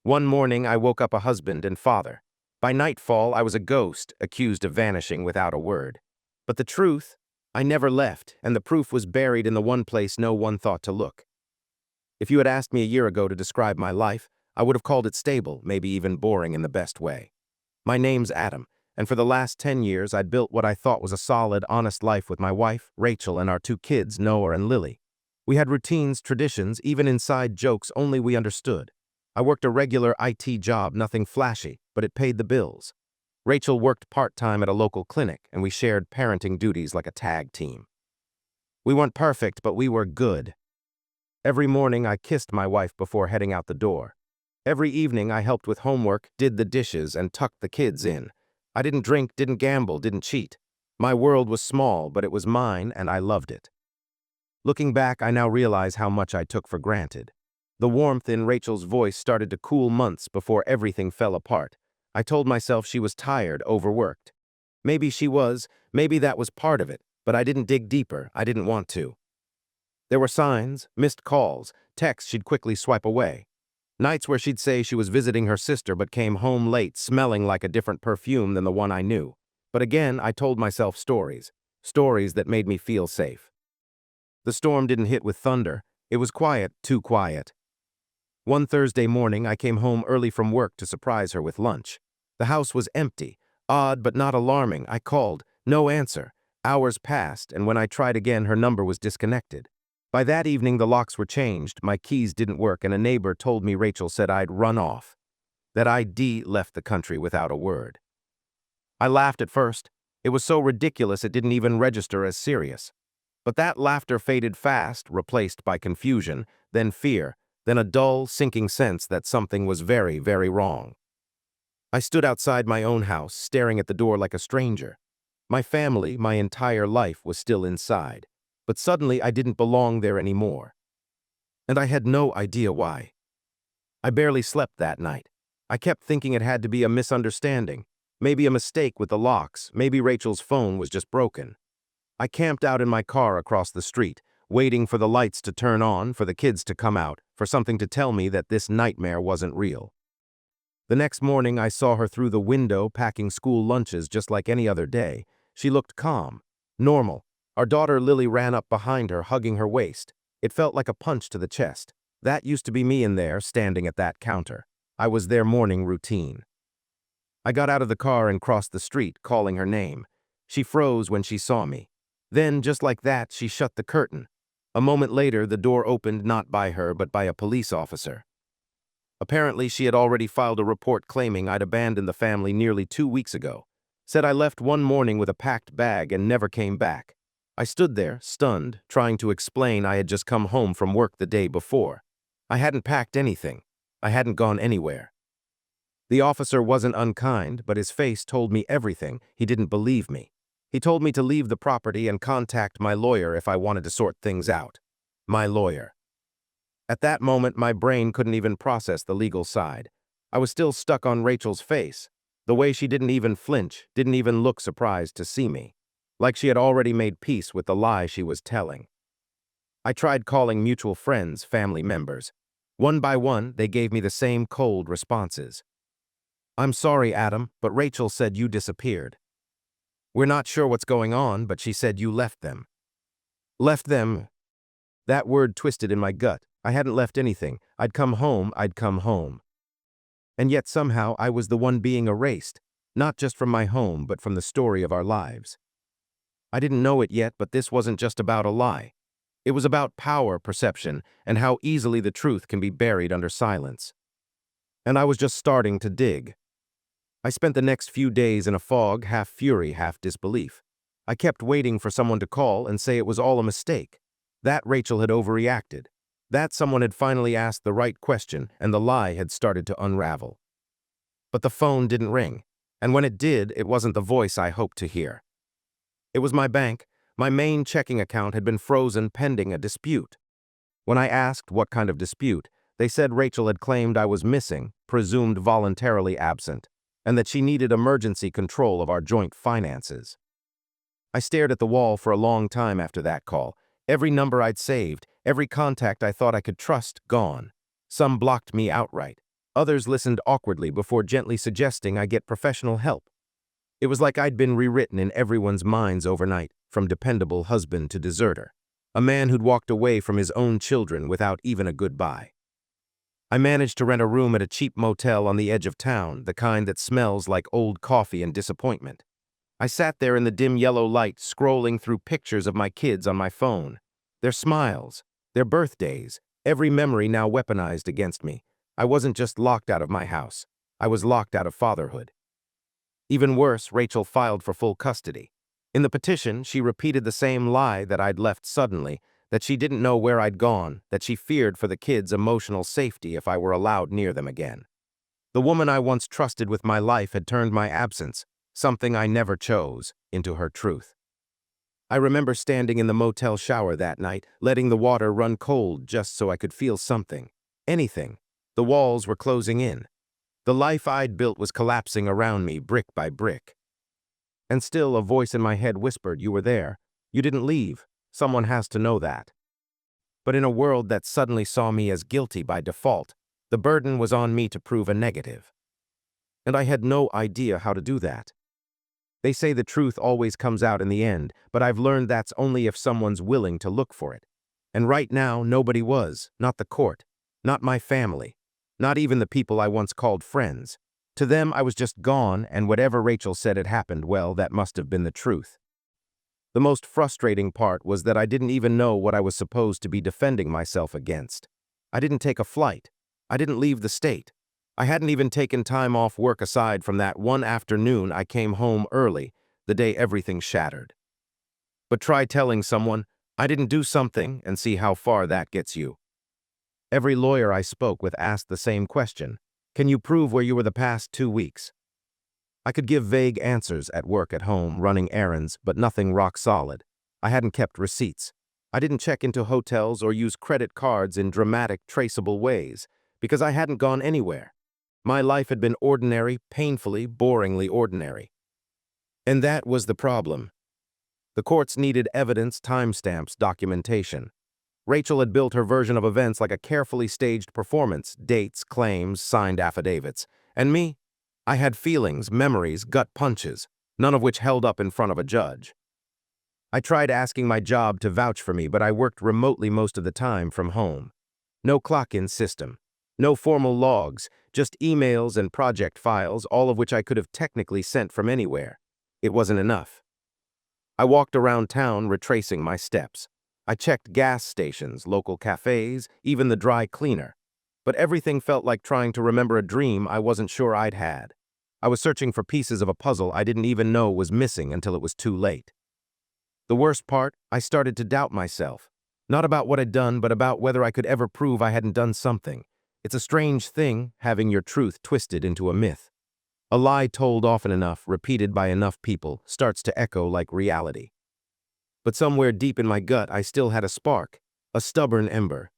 One morning, I woke up a husband and father. By nightfall, I was a ghost, accused of vanishing without a word. But the truth, I never left, and the proof was buried in the one place no one thought to look. If you had asked me a year ago to describe my life, I would have called it stable, maybe even boring in the best way. My name's Adam, and for the last 10 years, I'd built what I thought was a solid, honest life with my wife, Rachel, and our two kids, Noah and Lily. We had routines, traditions, even inside jokes only we understood. I worked a regular IT job, nothing flashy, but it paid the bills. Rachel worked part-time at a local clinic, and we shared parenting duties like a tag team. We weren't perfect, but we were good. Every morning, I kissed my wife before heading out the door. Every evening, I helped with homework, did the dishes, and tucked the kids in. I didn't drink, didn't gamble, didn't cheat. My world was small, but it was mine, and I loved it. Looking back, I now realize how much I took for granted. The warmth in Rachel's voice started to cool months before everything fell apart. I told myself she was tired, overworked. Maybe she was, maybe that was part of it, but I didn't dig deeper, I didn't want to. There were signs, missed calls, texts she'd quickly swipe away. Nights where she'd say she was visiting her sister but came home late, smelling like a different perfume than the one I knew. But again, I told myself stories that made me feel safe. The storm didn't hit with thunder. It was quiet, too quiet. One Thursday morning, I came home early from work to surprise her with lunch. The house was empty. Odd but not alarming. I called. No answer. Hours passed, and when I tried again, her number was disconnected. By that evening, the locks were changed, my keys didn't work, and a neighbor told me Rachel said I'd run off. That I'd left the country without a word. I laughed at first. It was so ridiculous it didn't even register as serious. But that laughter faded fast, replaced by confusion, then fear, then a dull, sinking sense that something was very, very wrong. I stood outside my own house, staring at the door like a stranger. My family, my entire life, was still inside. But suddenly I didn't belong there anymore. And I had no idea why. I barely slept that night. I kept thinking it had to be a misunderstanding, maybe a mistake with the locks, maybe Rachel's phone was just broken. I camped out in my car across the street, waiting for the lights to turn on, for the kids to come out, for something to tell me that this nightmare wasn't real. The next morning, I saw her through the window packing school lunches just like any other day. She looked calm, normal. Our daughter Lily ran up behind her, hugging her waist. It felt like a punch to the chest. That used to be me in there, standing at that counter. I was their morning routine. I got out of the car and crossed the street, calling her name. She froze when she saw me. Then, just like that, she shut the curtain. A moment later, the door opened not by her, but by a police officer. Apparently, she had already filed a report claiming I'd abandoned the family nearly 2 weeks ago. Said I left one morning with a packed bag and never came back. I stood there, stunned, trying to explain I had just come home from work the day before. I hadn't packed anything. I hadn't gone anywhere. The officer wasn't unkind, but his face told me everything. He didn't believe me. He told me to leave the property and contact my lawyer if I wanted to sort things out. My lawyer. At that moment, my brain couldn't even process the legal side. I was still stuck on Rachel's face, the way she didn't even flinch, didn't even look surprised to see me, like she had already made peace with the lie she was telling. I tried calling mutual friends, family members. One by one, they gave me the same cold responses. "I'm sorry, Adam, but Rachel said you disappeared. We're not sure what's going on, but she said you left them." Left them? That word twisted in my gut. I hadn't left anything. I'd come home. And yet somehow I was the one being erased, not just from my home, but from the story of our lives. I didn't know it yet, but this wasn't just about a lie. It was about power perception and how easily the truth can be buried under silence. And I was just starting to dig. I spent the next few days in a fog, half fury, half disbelief. I kept waiting for someone to call and say it was all a mistake, that Rachel had overreacted, that someone had finally asked the right question and the lie had started to unravel. But the phone didn't ring, and when it did, it wasn't the voice I hoped to hear. It was my bank. My main checking account had been frozen pending a dispute. When I asked what kind of dispute, they said Rachel had claimed I was missing, presumed voluntarily absent, and that she needed emergency control of our joint finances. I stared at the wall for a long time after that call. Every number I'd saved, every contact I thought I could trust, gone. Some blocked me outright. Others listened awkwardly before gently suggesting I get professional help. It was like I'd been rewritten in everyone's minds overnight, from dependable husband to deserter. A man who'd walked away from his own children without even a goodbye. I managed to rent a room at a cheap motel on the edge of town, the kind that smells like old coffee and disappointment. I sat there in the dim yellow light, scrolling through pictures of my kids on my phone. Their smiles, their birthdays, every memory now weaponized against me. I wasn't just locked out of my house. I was locked out of fatherhood. Even worse, Rachel filed for full custody. In the petition, she repeated the same lie that I'd left suddenly, that she didn't know where I'd gone, that she feared for the kids' emotional safety if I were allowed near them again. The woman I once trusted with my life had turned my absence, something I never chose, into her truth. I remember standing in the motel shower that night, letting the water run cold just so I could feel something. Anything. The walls were closing in. The life I'd built was collapsing around me, brick by brick. And still a voice in my head whispered, "You were there. You didn't leave. Someone has to know that." But in a world that suddenly saw me as guilty by default, the burden was on me to prove a negative. And I had no idea how to do that. They say the truth always comes out in the end, but I've learned that's only if someone's willing to look for it. And right now, nobody was, not the court, not my family, not even the people I once called friends. To them, I was just gone, and whatever Rachel said had happened, well, that must have been the truth. The most frustrating part was that I didn't even know what I was supposed to be defending myself against. I didn't take a flight. I didn't leave the state. I hadn't even taken time off work aside from that one afternoon I came home early, the day everything shattered. But try telling someone, I didn't do something, and see how far that gets you. Every lawyer I spoke with asked the same question. Can you prove where you were the past 2 weeks? I could give vague answers at work, at home, running errands, but nothing rock solid. I hadn't kept receipts. I didn't check into hotels or use credit cards in dramatic, traceable ways, because I hadn't gone anywhere. My life had been ordinary, painfully, boringly ordinary. And that was the problem. The courts needed evidence, timestamps, documentation. Rachel had built her version of events like a carefully staged performance, dates, claims, signed affidavits. And me? I had feelings, memories, gut punches, none of which held up in front of a judge. I tried asking my job to vouch for me, but I worked remotely most of the time from home. No clock-in system. No formal logs, just emails and project files, all of which I could have technically sent from anywhere. It wasn't enough. I walked around town retracing my steps. I checked gas stations, local cafes, even the dry cleaner. But everything felt like trying to remember a dream I wasn't sure I'd had. I was searching for pieces of a puzzle I didn't even know was missing until it was too late. The worst part, I started to doubt myself. Not about what I'd done, but about whether I could ever prove I hadn't done something. It's a strange thing, having your truth twisted into a myth. A lie told often enough, repeated by enough people, starts to echo like reality. But somewhere deep in my gut, I still had a spark, a stubborn ember.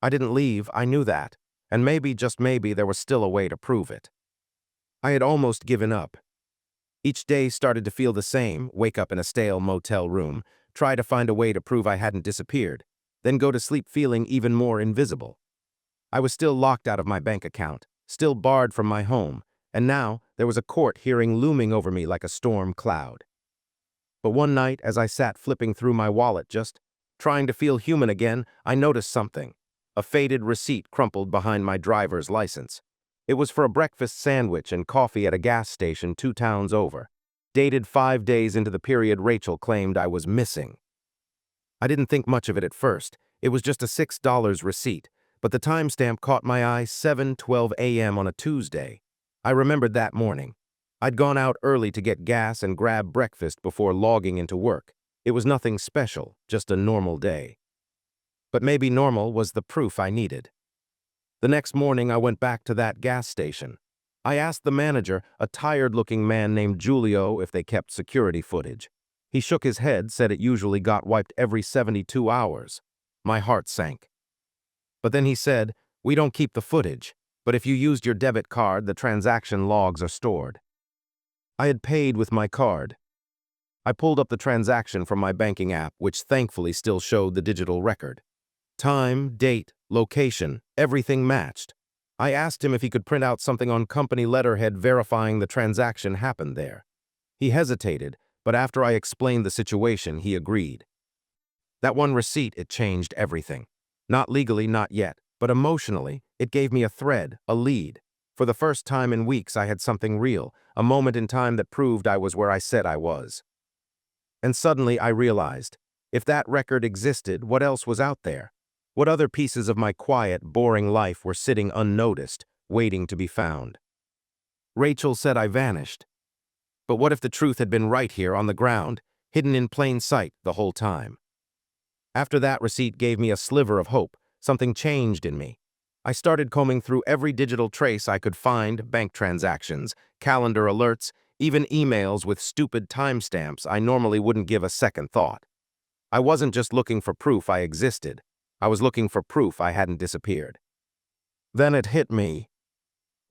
I didn't leave, I knew that, and maybe, just maybe, there was still a way to prove it. I had almost given up. Each day started to feel the same, wake up in a stale motel room, try to find a way to prove I hadn't disappeared, then go to sleep feeling even more invisible. I was still locked out of my bank account, still barred from my home, and now there was a court hearing looming over me like a storm cloud. But one night, as I sat flipping through my wallet, just trying to feel human again, I noticed something. A faded receipt crumpled behind my driver's license. It was for a breakfast sandwich and coffee at a gas station 2 towns over, dated 5 days into the period Rachel claimed I was missing. I didn't think much of it at first. It was just a $6 receipt, but the timestamp caught my eye, 7:12 a.m. on a Tuesday. I remembered that morning. I'd gone out early to get gas and grab breakfast before logging into work. It was nothing special, just a normal day. But maybe normal was the proof I needed. The next morning, I went back to that gas station. I asked the manager, a tired-looking man named Julio, if they kept security footage. He shook his head, said it usually got wiped every 72 hours. My heart sank. But then he said, "We don't keep the footage, but if you used your debit card, the transaction logs are stored." I had paid with my card. I pulled up the transaction from my banking app, which thankfully still showed the digital record. Time, date, location, everything matched. I asked him if he could print out something on company letterhead verifying the transaction happened there. He hesitated, but after I explained the situation, he agreed. That one receipt, it changed everything. Not legally, not yet, but emotionally, it gave me a thread, a lead. For the first time in weeks, I had something real, a moment in time that proved I was where I said I was. And suddenly I realized, if that record existed, what else was out there? What other pieces of my quiet, boring life were sitting unnoticed, waiting to be found? Rachel said I vanished. But what if the truth had been right here on the ground, hidden in plain sight the whole time? After that receipt gave me a sliver of hope, something changed in me. I started combing through every digital trace I could find, bank transactions, calendar alerts, even emails with stupid timestamps I normally wouldn't give a second thought. I wasn't just looking for proof I existed. I was looking for proof I hadn't disappeared. Then it hit me.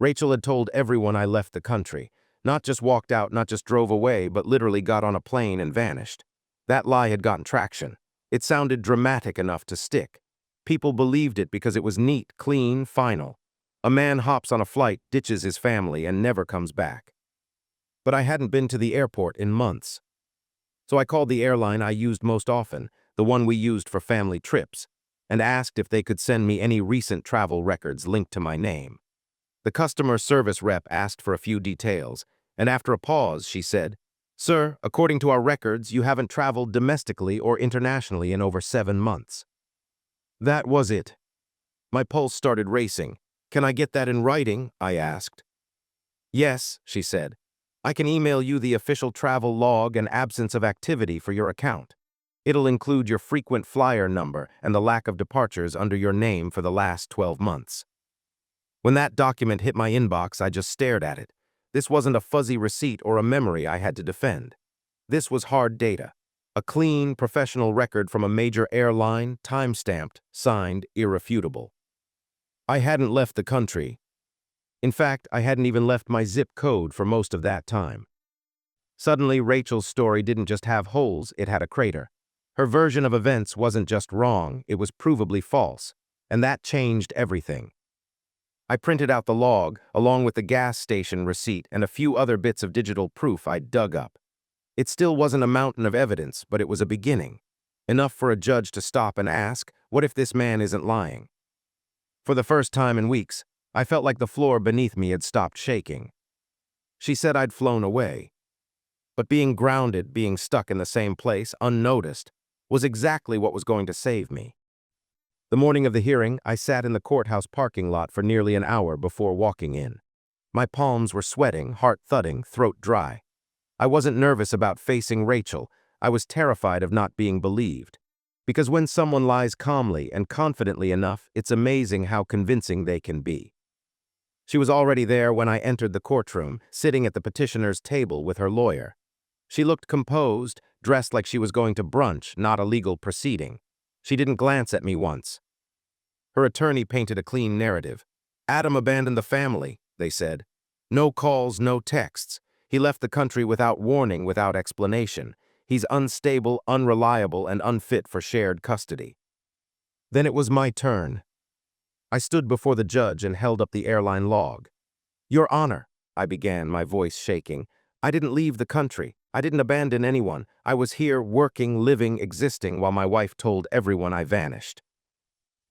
Rachel had told everyone I left the country. Not just walked out, not just drove away, but literally got on a plane and vanished. That lie had gotten traction. It sounded dramatic enough to stick. People believed it because it was neat, clean, final. A man hops on a flight, ditches his family, and never comes back. But I hadn't been to the airport in months. So I called the airline I used most often, the one we used for family trips, and asked if they could send me any recent travel records linked to my name. The customer service rep asked for a few details, and after a pause, she said, "Sir, according to our records, you haven't traveled domestically or internationally in over 7 months." That was it. My pulse started racing. "Can I get that in writing?" I asked. "Yes," she said. "I can email you the official travel log and absence of activity for your account. It'll include your frequent flyer number and the lack of departures under your name for the last 12 months. When that document hit my inbox, I just stared at it. This wasn't a fuzzy receipt or a memory I had to defend. This was hard data. A clean, professional record from a major airline, time-stamped, signed, irrefutable. I hadn't left the country. In fact, I hadn't even left my zip code for most of that time. Suddenly, Rachel's story didn't just have holes, it had a crater. Her version of events wasn't just wrong, it was provably false. And that changed everything. I printed out the log, along with the gas station receipt and a few other bits of digital proof I'd dug up. It still wasn't a mountain of evidence, but it was a beginning. Enough for a judge to stop and ask, what if this man isn't lying? For the first time in weeks, I felt like the floor beneath me had stopped shaking. She said I'd flown away. But being grounded, being stuck in the same place, unnoticed, was exactly what was going to save me. The morning of the hearing, I sat in the courthouse parking lot for nearly an hour before walking in. My palms were sweating, heart thudding, throat dry. I wasn't nervous about facing Rachel. I was terrified of not being believed. Because when someone lies calmly and confidently enough, it's amazing how convincing they can be. She was already there when I entered the courtroom, sitting at the petitioner's table with her lawyer. She looked composed, dressed like she was going to brunch, not a legal proceeding. She didn't glance at me once. Her attorney painted a clean narrative. Adam abandoned the family, they said. No calls, no texts. He left the country without warning, without explanation. He's unstable, unreliable, and unfit for shared custody. Then it was my turn. I stood before the judge and held up the airline log. "Your Honor," I began, my voice shaking, "I didn't leave the country. I didn't abandon anyone. I was here working, living, existing while my wife told everyone I vanished."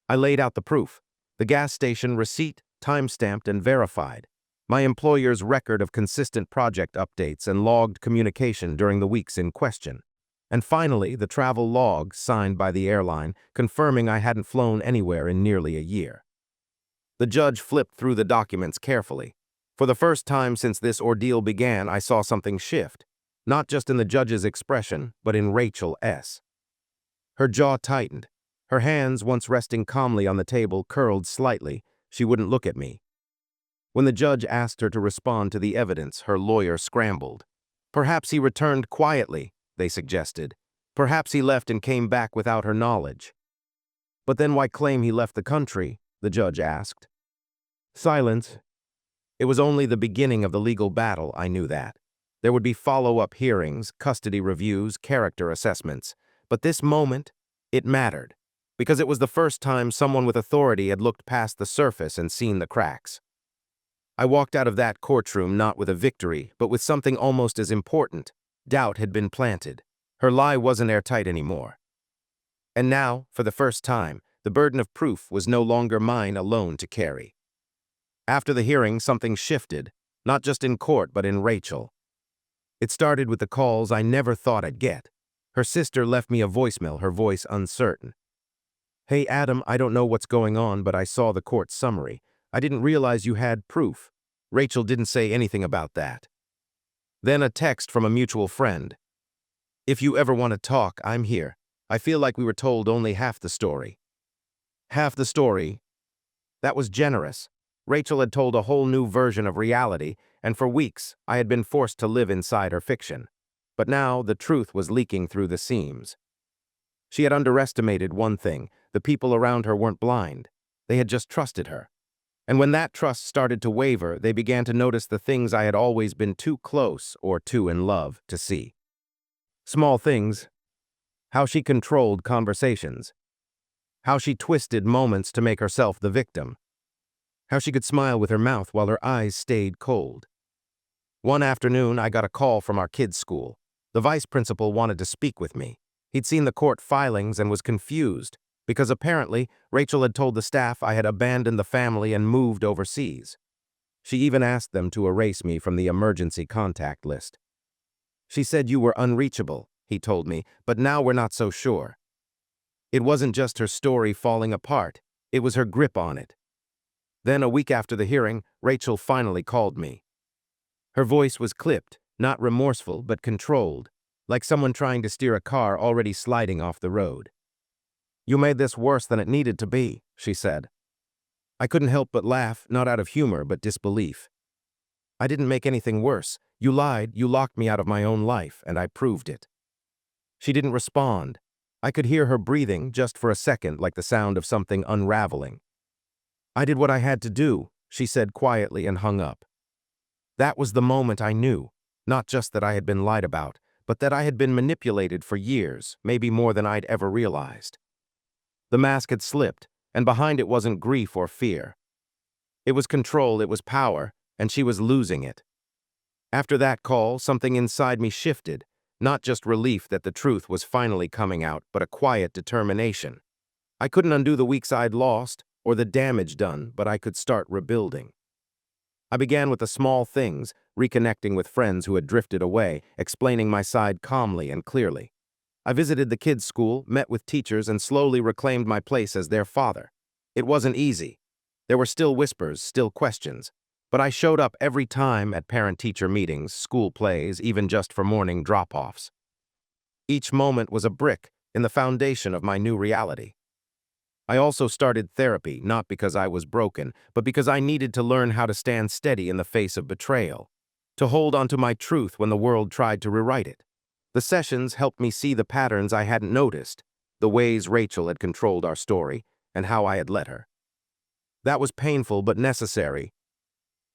I laid out the proof. The gas station receipt, time-stamped and verified. My employer's record of consistent project updates and logged communication during the weeks in question. And finally, the travel log signed by the airline, confirming I hadn't flown anywhere in nearly a year. The judge flipped through the documents carefully. For the first time since this ordeal began, I saw something shift. Not just in the judge's expression, but in Rachel S. Her jaw tightened. Her hands, once resting calmly on the table, curled slightly. She wouldn't look at me. When the judge asked her to respond to the evidence, her lawyer scrambled. Perhaps he returned quietly, they suggested. Perhaps he left and came back without her knowledge. But then why claim he left the country? The judge asked. Silence. It was only the beginning of the legal battle, I knew that. There would be follow-up hearings, custody reviews, character assessments. But this moment, it mattered. because it was the first time someone with authority had looked past the surface and seen the cracks. I walked out of that courtroom not with a victory, but with something almost as important. Doubt had been planted. Her lie wasn't airtight anymore. And now, for the first time, the burden of proof was no longer mine alone to carry. After the hearing, something shifted, not just in court but in Rachel. It started with the calls I never thought I'd get. Her sister left me a voicemail, her voice uncertain. "Hey Adam, I don't know what's going on, but I saw the court summary. I didn't realize you had proof." Rachel didn't say anything about that. Then a text from a mutual friend. "If you ever want to talk, I'm here. I feel like we were told only half the story." Half the story? That was generous. Rachel had told a whole new version of reality, and for weeks I had been forced to live inside her fiction. But now the truth was leaking through the seams. She had underestimated one thing: the people around her weren't blind. They had just trusted her. And when that trust started to waver, they began to notice the things I had always been too close or too in love to see. Small things. How she controlled conversations. How she twisted moments to make herself the victim. How she could smile with her mouth while her eyes stayed cold. One afternoon, I got a call from our kids' school. The vice principal wanted to speak with me. He'd seen the court filings and was confused, because apparently Rachel had told the staff I had abandoned the family and moved overseas. She even asked them to erase me from the emergency contact list. "She said you were unreachable," he told me, "but now we're not so sure." It wasn't just her story falling apart, it was her grip on it. Then, a week after the hearing, Rachel finally called me. Her voice was clipped, not remorseful but controlled, like someone trying to steer a car already sliding off the road. "You made this worse than it needed to be," she said. I couldn't help but laugh, not out of humor but disbelief. "I didn't make anything worse. You lied, you locked me out of my own life, and I proved it." She didn't respond. I could hear her breathing just for a second, like the sound of something unraveling. "I did what I had to do," she said quietly and hung up. That was the moment I knew, not just that I had been lied about, but that I had been manipulated for years, maybe more than I'd ever realized. The mask had slipped, and behind it wasn't grief or fear. It was control, it was power, and she was losing it. After that call, something inside me shifted, not just relief that the truth was finally coming out, but a quiet determination. I couldn't undo the weeks I'd lost, or the damage done, but I could start rebuilding. I began with the small things, reconnecting with friends who had drifted away, explaining my side calmly and clearly. I visited the kids' school, met with teachers, and slowly reclaimed my place as their father. It wasn't easy. There were still whispers, still questions. But I showed up every time at parent-teacher meetings, school plays, even just for morning drop-offs. Each moment was a brick in the foundation of my new reality. I also started therapy, not because I was broken, but because I needed to learn how to stand steady in the face of betrayal, to hold onto my truth when the world tried to rewrite it. The sessions helped me see the patterns I hadn't noticed, the ways Rachel had controlled our story, and how I had let her. That was painful but necessary.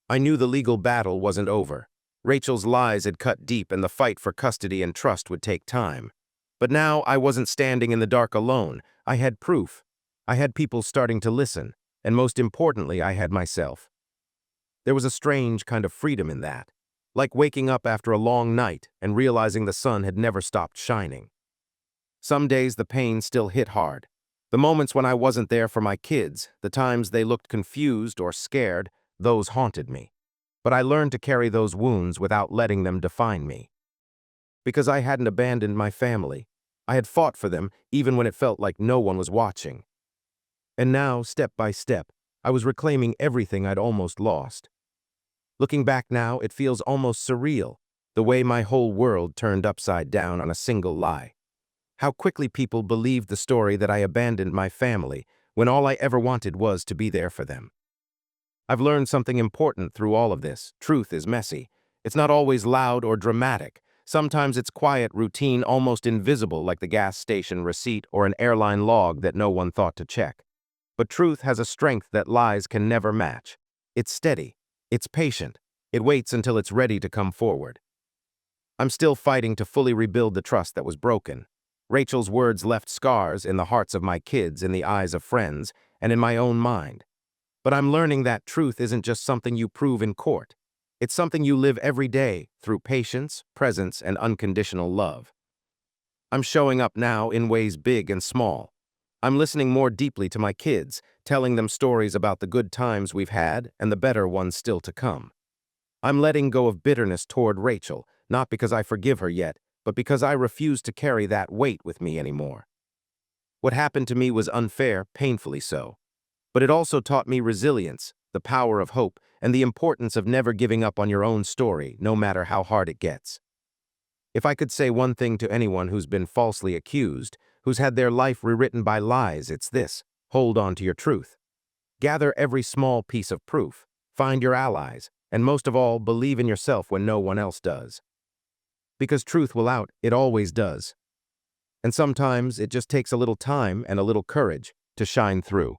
I knew the legal battle wasn't over. Rachel's lies had cut deep, and the fight for custody and trust would take time. But now I wasn't standing in the dark alone. I had proof. I had people starting to listen, and most importantly, I had myself. There was a strange kind of freedom in that, like waking up after a long night and realizing the sun had never stopped shining. Some days the pain still hit hard. The moments when I wasn't there for my kids, the times they looked confused or scared, those haunted me. But I learned to carry those wounds without letting them define me. Because I hadn't abandoned my family. I had fought for them even when it felt like no one was watching. And now, step by step, I was reclaiming everything I'd almost lost. Looking back now, it feels almost surreal, the way my whole world turned upside down on a single lie. How quickly people believed the story that I abandoned my family when all I ever wanted was to be there for them. I've learned something important through all of this. Truth is messy. It's not always loud or dramatic. Sometimes it's quiet, routine, almost invisible, like the gas station receipt or an airline log that no one thought to check. But truth has a strength that lies can never match. It's steady. It's patient. It waits until it's ready to come forward. I'm still fighting to fully rebuild the trust that was broken. Rachel's words left scars in the hearts of my kids, in the eyes of friends, and in my own mind. But I'm learning that truth isn't just something you prove in court. It's something you live every day through patience, presence, and unconditional love. I'm showing up now in ways big and small. I'm listening more deeply to my kids, telling them stories about the good times we've had and the better ones still to come. I'm letting go of bitterness toward Rachel, not because I forgive her yet, but because I refuse to carry that weight with me anymore. What happened to me was unfair, painfully so. But it also taught me resilience, the power of hope, and the importance of never giving up on your own story, no matter how hard it gets. If I could say one thing to anyone who's been falsely accused, who's had their life rewritten by lies, it's this: hold on to your truth. Gather every small piece of proof, find your allies, and most of all, believe in yourself when no one else does. Because truth will out, it always does. And sometimes it just takes a little time and a little courage to shine through.